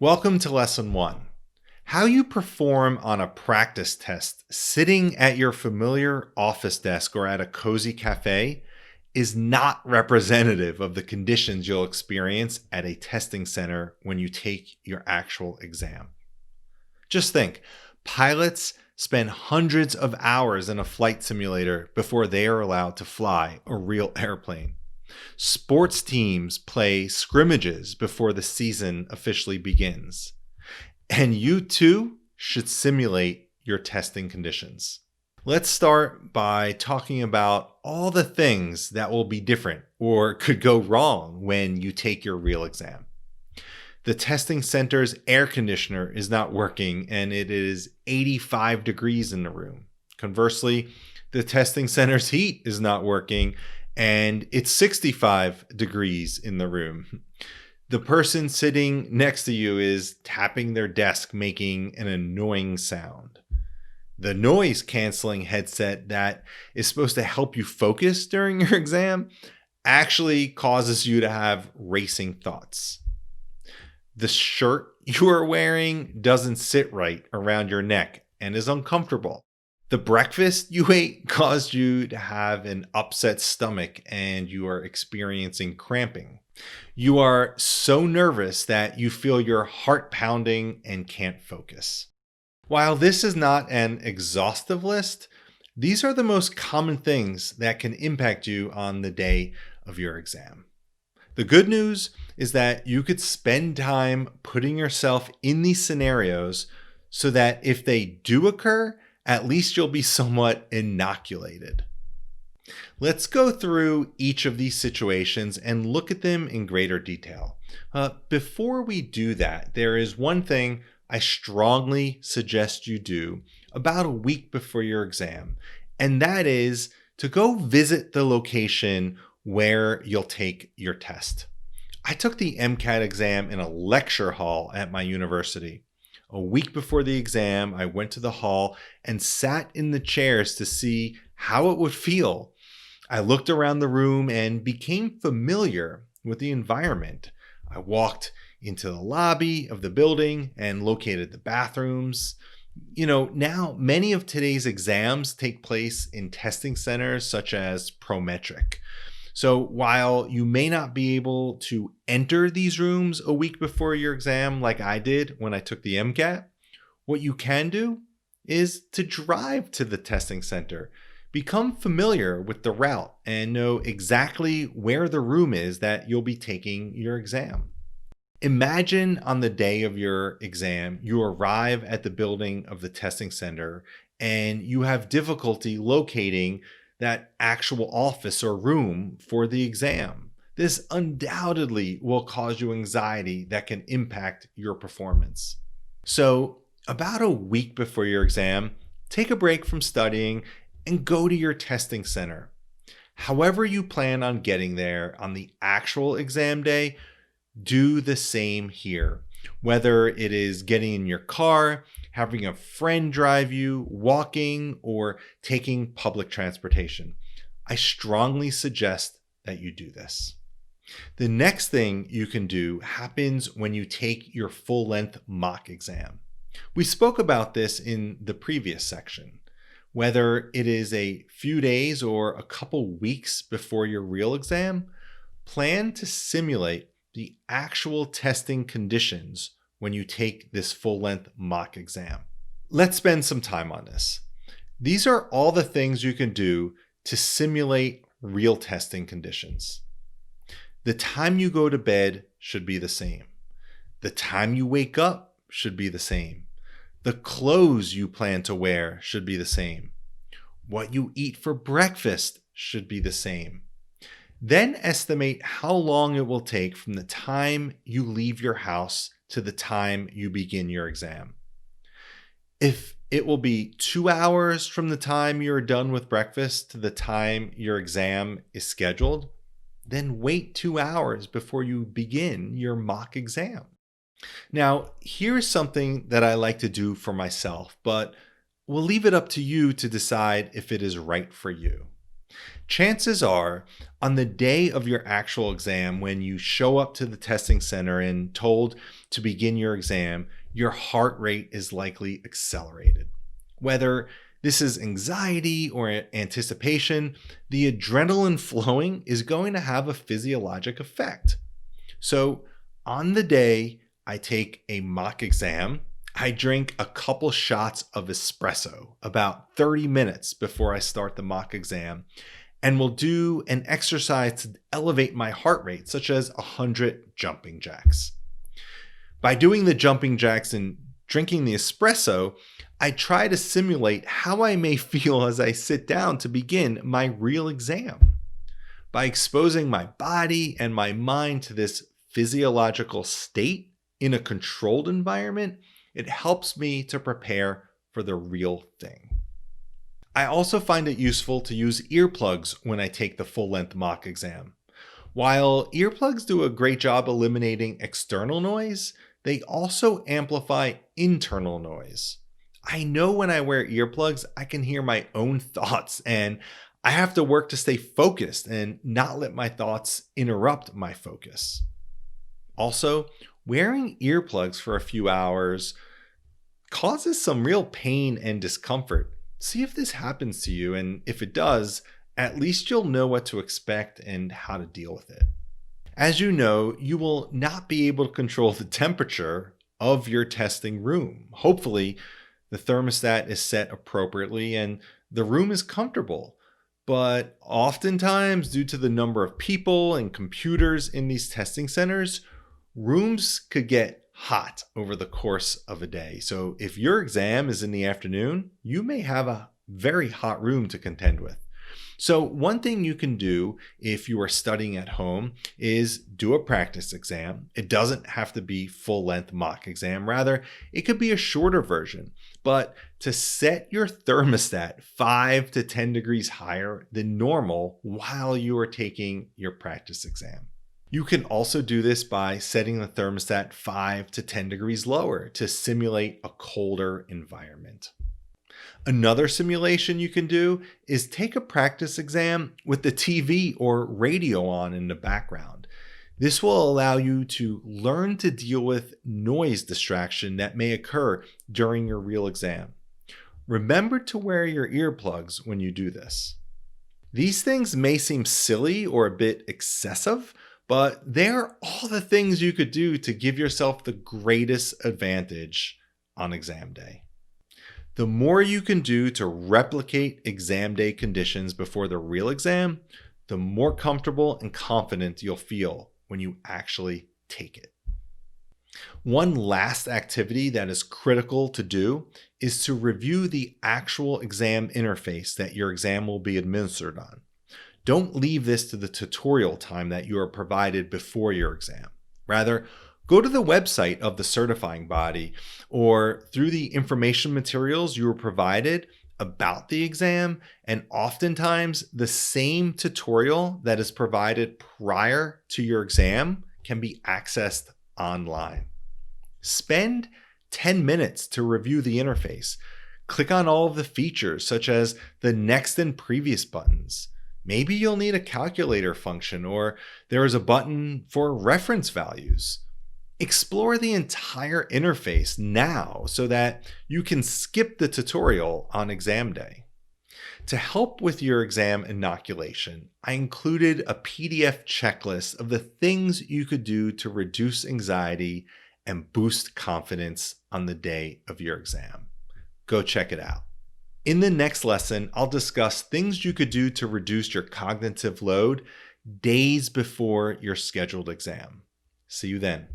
Welcome to Lesson 1. How you perform on a practice test sitting at your familiar office desk or at a cozy cafe is not representative of the conditions you'll experience at a testing center when you take your actual exam. Just think, pilots spend hundreds of hours in a flight simulator before they are allowed to fly a real airplane. Sports teams play scrimmages before the season officially begins. And you too should simulate your testing conditions. Let's start by talking about all the things that will be different or could go wrong when you take your real exam. The testing center's air conditioner is not working and it is 85 degrees in the room. Conversely, the testing center's heat is not working and it's 65 degrees in the room. The person sitting next to you is tapping their desk, making an annoying sound. The noise canceling headset that is supposed to help you focus during your exam actually causes you to have racing thoughts. The shirt you are wearing doesn't sit right around your neck and is uncomfortable. The breakfast you ate caused you to have an upset stomach and you are experiencing cramping. You are so nervous that you feel your heart pounding and can't focus. While this is not an exhaustive list, these are the most common things that can impact you on the day of your exam. The good news is that you could spend time putting yourself in these scenarios so that if they do occur, at least you'll be somewhat inoculated. Let's go through each of these situations and look at them in greater detail. Before we do that, there is one thing I strongly suggest you do about a week before your exam, and that is to go visit the location where you'll take your test. I took the MCAT exam in a lecture hall at my university. A week before the exam, I went to the hall and sat in the chairs to see how it would feel. I looked around the room and became familiar with the environment. I walked into the lobby of the building and located the bathrooms. Now many of today's exams take place in testing centers such as Prometric. So while you may not be able to enter these rooms a week before your exam like I did when I took the MCAT, what you can do is to drive to the testing center. Become familiar with the route and know exactly where the room is that you'll be taking your exam. Imagine on the day of your exam, you arrive at the building of the testing center and you have difficulty locating that actual office or room for the exam. This undoubtedly will cause you anxiety that can impact your performance. So, about a week before your exam, take a break from studying and go to your testing center. However you plan on getting there on the actual exam day, do the same here. Whether it is getting in your car, having a friend drive you, walking, or taking public transportation. I strongly suggest that you do this. The next thing you can do happens when you take your full-length mock exam. We spoke about this in the previous section. Whether it is a few days or a couple weeks before your real exam, plan to simulate the actual testing conditions when you take this full-length mock exam. Let's spend some time on this. These are all the things you can do to simulate real testing conditions. The time you go to bed should be the same. The time you wake up should be the same. The clothes you plan to wear should be the same. What you eat for breakfast should be the same. Then estimate how long it will take from the time you leave your house to the time you begin your exam. If it will be 2 hours from the time you're done with breakfast to the time your exam is scheduled, then wait 2 hours before you begin your mock exam. Now, here's something that I like to do for myself, but we'll leave it up to you to decide if it is right for you. Chances are, on the day of your actual exam, when you show up to the testing center and told to begin your exam, your heart rate is likely accelerated. Whether this is anxiety or anticipation, the adrenaline flowing is going to have a physiologic effect. So, on the day I take a mock exam, I drink a couple shots of espresso about 30 minutes before I start the mock exam, and will do an exercise to elevate my heart rate, such as 100 jumping jacks. By doing the jumping jacks and drinking the espresso, I try to simulate how I may feel as I sit down to begin my real exam. By exposing my body and my mind to this physiological state in a controlled environment, it helps me to prepare for the real thing. I also find it useful to use earplugs when I take the full-length mock exam. While earplugs do a great job eliminating external noise, they also amplify internal noise. I know when I wear earplugs, I can hear my own thoughts, and I have to work to stay focused and not let my thoughts interrupt my focus. Also, wearing earplugs for a few hours causes some real pain and discomfort. See if this happens to you, and if it does, at least you'll know what to expect and how to deal with it. As you know, you will not be able to control the temperature of your testing room. Hopefully, the thermostat is set appropriately and the room is comfortable. But oftentimes, due to the number of people and computers in these testing centers, rooms could get hot over the course of a day. So if your exam is in the afternoon, you may have a very hot room to contend with. So one thing you can do if you are studying at home is do a practice exam. It doesn't have to be full-length mock exam. Rather, it could be a shorter version. But to set your thermostat 5 to 10 degrees higher than normal while you are taking your practice exam. You can also do this by setting the thermostat 5 to 10 degrees lower to simulate a colder environment. Another simulation you can do is take a practice exam with the TV or radio on in the background. This will allow you to learn to deal with noise distraction that may occur during your real exam. Remember to wear your earplugs when you do this. These things may seem silly or a bit excessive, but they're all the things you could do to give yourself the greatest advantage on exam day. The more you can do to replicate exam day conditions before the real exam, the more comfortable and confident you'll feel when you actually take it. One last activity that is critical to do is to review the actual exam interface that your exam will be administered on. Don't leave this to the tutorial time that you are provided before your exam. Rather, go to the website of the certifying body or through the information materials you were provided about the exam, and oftentimes the same tutorial that is provided prior to your exam can be accessed online. Spend 10 minutes to review the interface. Click on all of the features such as the next and previous buttons. Maybe you'll need a calculator function, or there is a button for reference values. Explore the entire interface now so that you can skip the tutorial on exam day. To help with your exam inoculation, I included a PDF checklist of the things you could do to reduce anxiety and boost confidence on the day of your exam. Go check it out. In the next lesson, I'll discuss things you could do to reduce your cognitive load days before your scheduled exam. See you then.